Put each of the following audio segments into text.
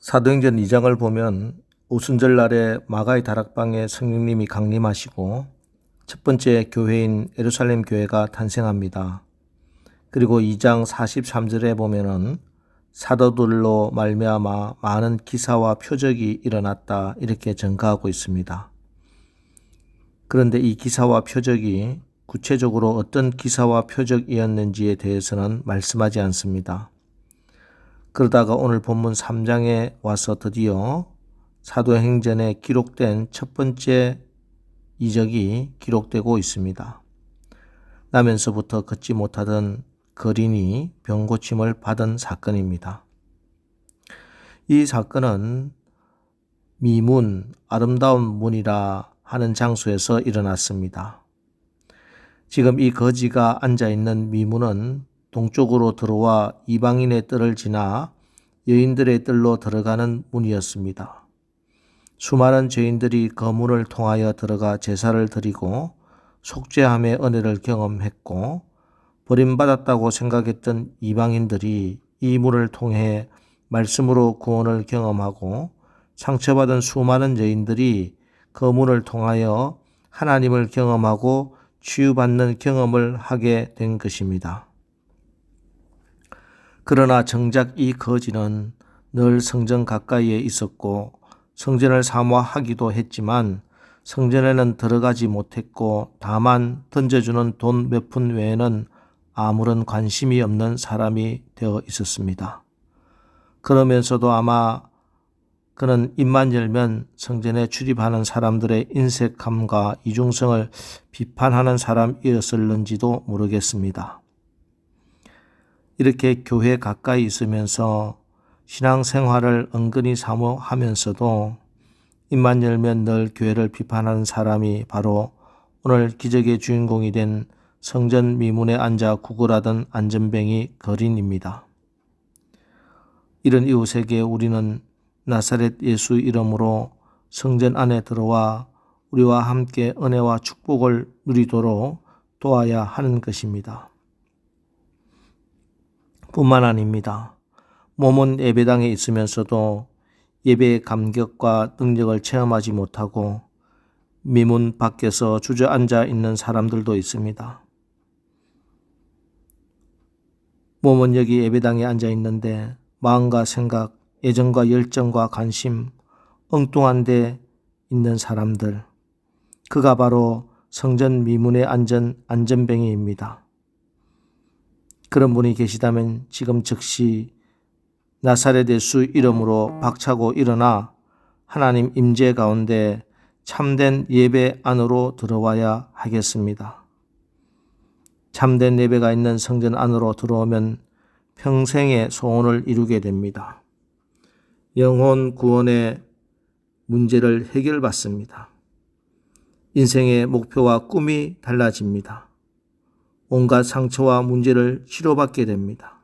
사도행전 2장을 보면 오순절 날에 마가의 다락방에 성령님이 강림하시고 첫 번째 교회인 예루살렘 교회가 탄생합니다. 그리고 2장 43절에 보면은 사도들로 말미암아 많은 기사와 표적이 일어났다 이렇게 전가하고 있습니다. 그런데 이 기사와 표적이 구체적으로 어떤 기사와 표적이었는지에 대해서는 말씀하지 않습니다. 그러다가 오늘 본문 3장에 와서 드디어 사도행전에 기록된 첫 번째 이적이 기록되고 있습니다. 나면서부터 걷지 못하던 거린이 병고침을 받은 사건입니다. 이 사건은 미문, 아름다운 문이라 하는 장소에서 일어났습니다. 지금 이 거지가 앉아있는 미문은 동쪽으로 들어와 이방인의 뜰을 지나 여인들의 뜰로 들어가는 문이었습니다. 수많은 죄인들이 그 문을 통하여 들어가 제사를 드리고 속죄함의 은혜를 경험했고 버림받았다고 생각했던 이방인들이 이 문을 통해 말씀으로 구원을 경험하고 상처받은 수많은 죄인들이 그 문을 통하여 하나님을 경험하고 치유받는 경험을 하게 된 것입니다. 그러나 정작 이 거지는 늘 성전 가까이에 있었고 성전을 사모하기도 했지만 성전에는 들어가지 못했고 다만 던져주는 돈 몇 푼 외에는 아무런 관심이 없는 사람이 되어 있었습니다. 그러면서도 아마 그는 입만 열면 성전에 출입하는 사람들의 인색함과 이중성을 비판하는 사람이었을는지도 모르겠습니다. 이렇게 교회 가까이 있으면서 신앙생활을 은근히 사모하면서도 입만 열면 늘 교회를 비판하는 사람이 바로 오늘 기적의 주인공이 된 성전 미문에 앉아 구걸하던 안전뱅이 거린입니다. 이런 이웃에게 우리는 나사렛 예수 이름으로 성전 안에 들어와 우리와 함께 은혜와 축복을 누리도록 도와야 하는 것입니다. 뿐만 아닙니다. 몸은 예배당에 있으면서도 예배의 감격과 능력을 체험하지 못하고 미문 밖에서 주저앉아 있는 사람들도 있습니다. 몸은 여기 예배당에 앉아 있는데 마음과 생각, 애정과 열정과 관심, 엉뚱한 데 있는 사람들, 그가 바로 성전 미문에 앉은 안전뱅이입니다. 그런 분이 계시다면 지금 즉시 나사렛 예수 이름으로 박차고 일어나 하나님 임재 가운데 참된 예배 안으로 들어와야 하겠습니다. 참된 예배가 있는 성전 안으로 들어오면 평생의 소원을 이루게 됩니다. 영혼 구원의 문제를 해결받습니다. 인생의 목표와 꿈이 달라집니다. 온갖 상처와 문제를 치료받게 됩니다.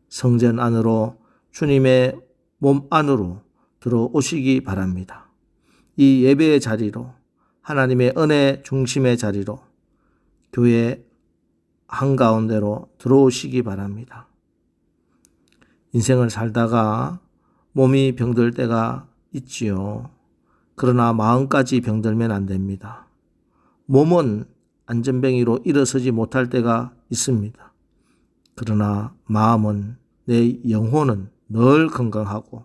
성전 안으로 주님의 몸 안으로 들어오시기 바랍니다. 이 예배의 자리로, 하나님의 은혜 중심의 자리로, 교회 한가운데로 들어오시기 바랍니다. 인생을 살다가 몸이 병들 때가 있지요. 그러나 마음까지 병들면 안 됩니다. 몸은 안전뱅이로 일어서지 못할 때가 있습니다. 그러나 마음은, 내 영혼은 늘 건강하고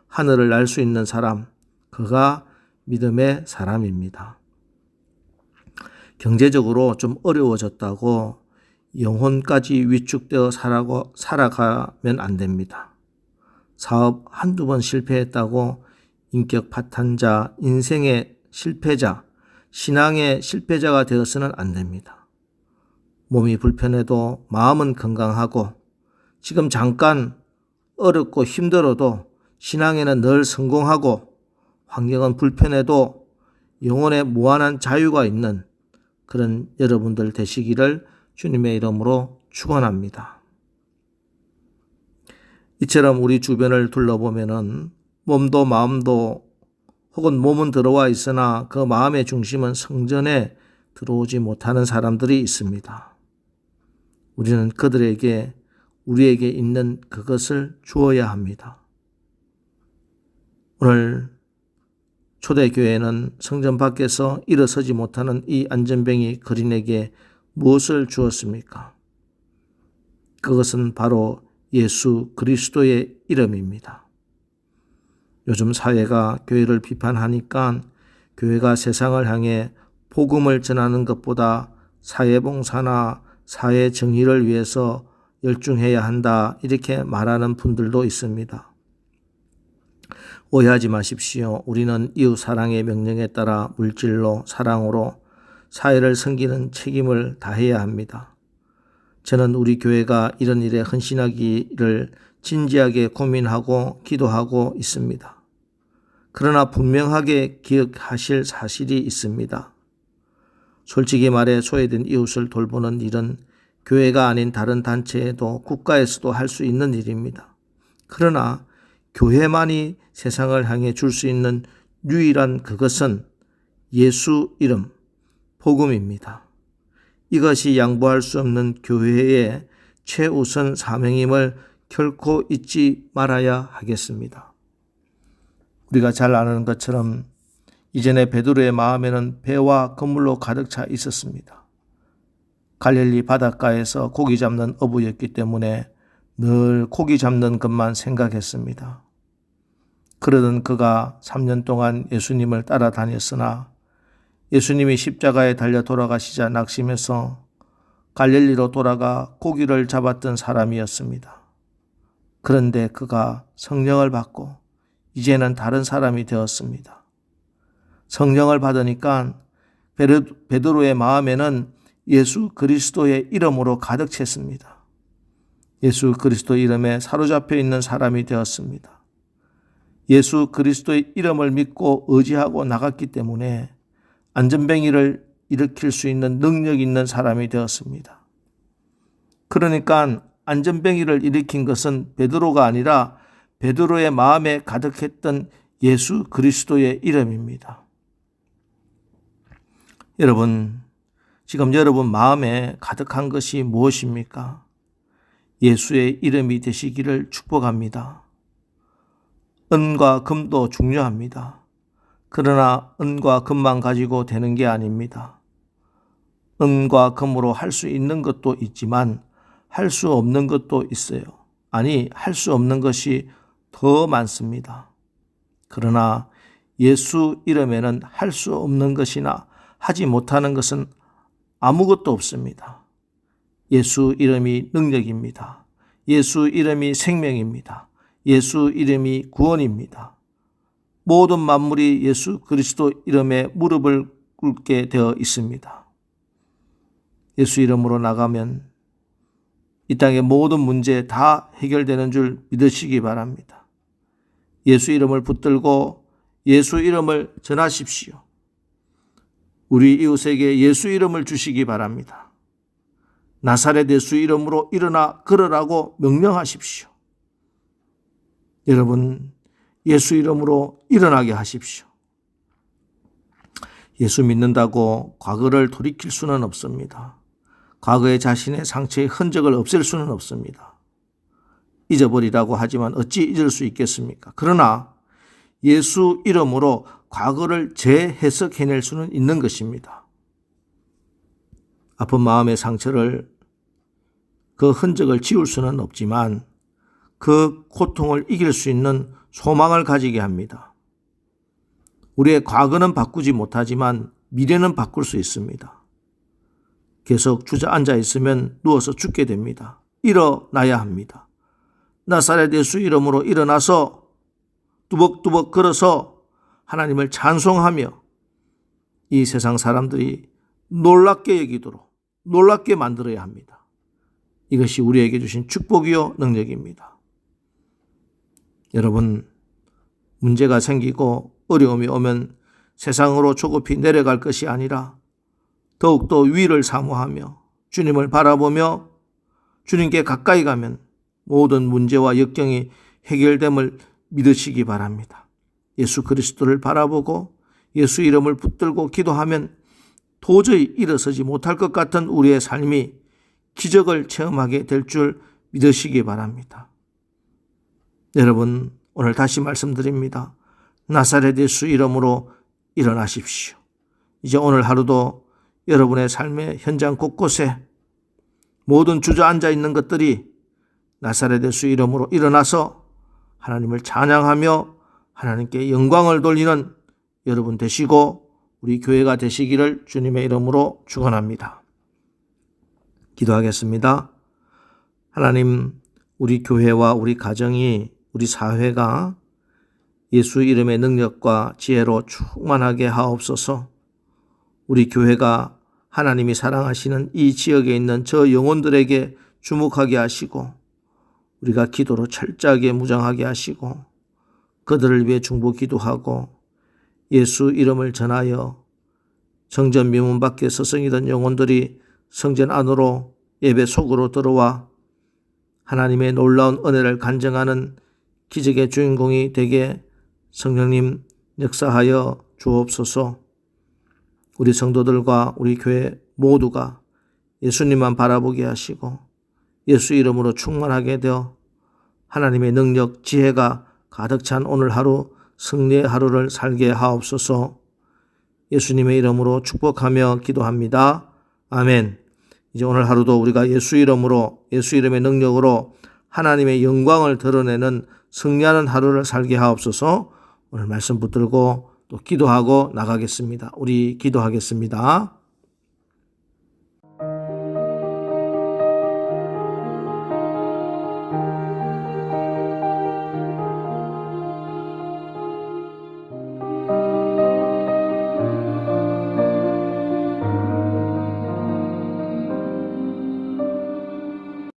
하늘을 날 수 있는 사람, 그가 믿음의 사람입니다. 경제적으로 좀 어려워졌다고 영혼까지 위축되어 살아가면 안 됩니다. 사업 한두 번 실패했다고 인격 파탄자, 인생의 실패자, 신앙의 실패자가 되어서는 안 됩니다. 몸이 불편해도 마음은 건강하고 지금 잠깐 어렵고 힘들어도 신앙에는 늘 성공하고 환경은 불편해도 영혼에 무한한 자유가 있는 그런 여러분들 되시기를 주님의 이름으로 축원합니다. 이처럼 우리 주변을 둘러보면은 몸도 마음도 혹은 몸은 들어와 있으나 그 마음의 중심은 성전에 들어오지 못하는 사람들이 있습니다. 우리는 그들에게 우리에게 있는 그것을 주어야 합니다. 오늘 초대교회는 성전 밖에서 일어서지 못하는 이 안전뱅이 거린에게 무엇을 주었습니까? 그것은 바로 예수 그리스도의 이름입니다. 요즘 사회가 교회를 비판하니까 교회가 세상을 향해 복음을 전하는 것보다 사회봉사나 사회정의를 위해서 열중해야 한다, 이렇게 말하는 분들도 있습니다. 오해하지 마십시오. 우리는 이웃 사랑의 명령에 따라 물질로, 사랑으로 사회를 섬기는 책임을 다해야 합니다. 저는 우리 교회가 이런 일에 헌신하기를 진지하게 고민하고 기도하고 있습니다. 그러나 분명하게 기억하실 사실이 있습니다. 솔직히 말해 소외된 이웃을 돌보는 일은 교회가 아닌 다른 단체에도 국가에서도 할 수 있는 일입니다. 그러나 교회만이 세상을 향해 줄 수 있는 유일한 그것은 예수 이름, 복음입니다. 이것이 양보할 수 없는 교회의 최우선 사명임을 결코 잊지 말아야 하겠습니다. 우리가 잘 아는 것처럼 이전에 베드로의 마음에는 배와 그물로 가득 차 있었습니다. 갈릴리 바닷가에서 고기 잡는 어부였기 때문에 늘 고기 잡는 것만 생각했습니다. 그러던 그가 3년 동안 예수님을 따라다녔으나 예수님이 십자가에 달려 돌아가시자 낙심해서 갈릴리로 돌아가 고기를 잡았던 사람이었습니다. 그런데 그가 성령을 받고 이제는 다른 사람이 되었습니다. 성령을 받으니까 베드로의 마음에는 예수 그리스도의 이름으로 가득 찼습니다. 예수 그리스도 이름에 사로잡혀 있는 사람이 되었습니다. 예수 그리스도의 이름을 믿고 의지하고 나갔기 때문에 안전뱅이를 일으킬 수 있는 능력 있는 사람이 되었습니다. 그러니까 안전뱅이를 일으킨 것은 베드로가 아니라 베드로의 마음에 가득했던 예수 그리스도의 이름입니다. 여러분, 지금 여러분 마음에 가득한 것이 무엇입니까? 예수의 이름이 되시기를 축복합니다. 은과 금도 중요합니다. 그러나 은과 금만 가지고 되는 게 아닙니다. 은과 금으로 할 수 있는 것도 있지만 할 수 없는 것도 있어요. 아니, 할 수 없는 것이 더 많습니다. 그러나 예수 이름에는 할 수 없는 것이나 하지 못하는 것은 아무것도 없습니다. 예수 이름이 능력입니다. 예수 이름이 생명입니다. 예수 이름이 구원입니다. 모든 만물이 예수 그리스도 이름에 무릎을 꿇게 되어 있습니다. 예수 이름으로 나가면 이 땅의 모든 문제 다 해결되는 줄 믿으시기 바랍니다. 예수 이름을 붙들고 예수 이름을 전하십시오. 우리 이웃에게 예수 이름을 주시기 바랍니다. 나사렛 예수 이름으로 일어나 걸으라고 명령하십시오. 여러분, 예수 이름으로 일어나게 하십시오. 예수 믿는다고 과거를 돌이킬 수는 없습니다. 과거의 자신의 상처의 흔적을 없앨 수는 없습니다. 잊어버리라고 하지만 어찌 잊을 수 있겠습니까? 그러나 예수 이름으로 과거를 재해석해낼 수는 있는 것입니다. 아픈 마음의 상처를, 그 흔적을 지울 수는 없지만 그 고통을 이길 수 있는 소망을 가지게 합니다. 우리의 과거는 바꾸지 못하지만 미래는 바꿀 수 있습니다. 계속 주저앉아 있으면 누워서 죽게 됩니다. 일어나야 합니다. 나사렛 예수 이름으로 일어나서 뚜벅뚜벅 걸어서 하나님을 찬송하며 이 세상 사람들이 놀랍게 여기도록 놀랍게 만들어야 합니다. 이것이 우리에게 주신 축복이요 능력입니다. 여러분, 문제가 생기고 어려움이 오면 세상으로 조급히 내려갈 것이 아니라 더욱더 위를 사모하며 주님을 바라보며 주님께 가까이 가면 모든 문제와 역경이 해결됨을 믿으시기 바랍니다. 예수 그리스도를 바라보고 예수 이름을 붙들고 기도하면 도저히 일어서지 못할 것 같은 우리의 삶이 기적을 체험하게 될 줄 믿으시기 바랍니다. 여러분, 오늘 다시 말씀드립니다. 나사렛 예수 이름으로 일어나십시오. 이제 오늘 하루도 여러분의 삶의 현장 곳곳에 모든 주저앉아 있는 것들이 나사렛 예수 이름으로 일어나서 하나님을 찬양하며 하나님께 영광을 돌리는 여러분 되시고 우리 교회가 되시기를 주님의 이름으로 축원합니다. 기도하겠습니다. 하나님, 우리 교회와 우리 가정이, 우리 사회가 예수 이름의 능력과 지혜로 충만하게 하옵소서. 우리 교회가 하나님이 사랑하시는 이 지역에 있는 저 영혼들에게 주목하게 하시고 우리가 기도로 철저하게 무장하게 하시고 그들을 위해 중보 기도하고 예수 이름을 전하여 성전 미문 밖에 서성이던 영혼들이 성전 안으로 예배 속으로 들어와 하나님의 놀라운 은혜를 간증하는 기적의 주인공이 되게 성령님 역사하여 주옵소서. 우리 성도들과 우리 교회 모두가 예수님만 바라보게 하시고 예수 이름으로 충만하게 되어 하나님의 능력, 지혜가 가득 찬 오늘 하루 승리의 하루를 살게 하옵소서. 예수님의 이름으로 축복하며 기도합니다. 아멘. 이제 오늘 하루도 우리가 예수 이름으로, 예수 이름의 능력으로 하나님의 영광을 드러내는 승리하는 하루를 살게 하옵소서. 오늘 말씀 붙들고 또 기도하고 나가겠습니다. 우리 기도하겠습니다.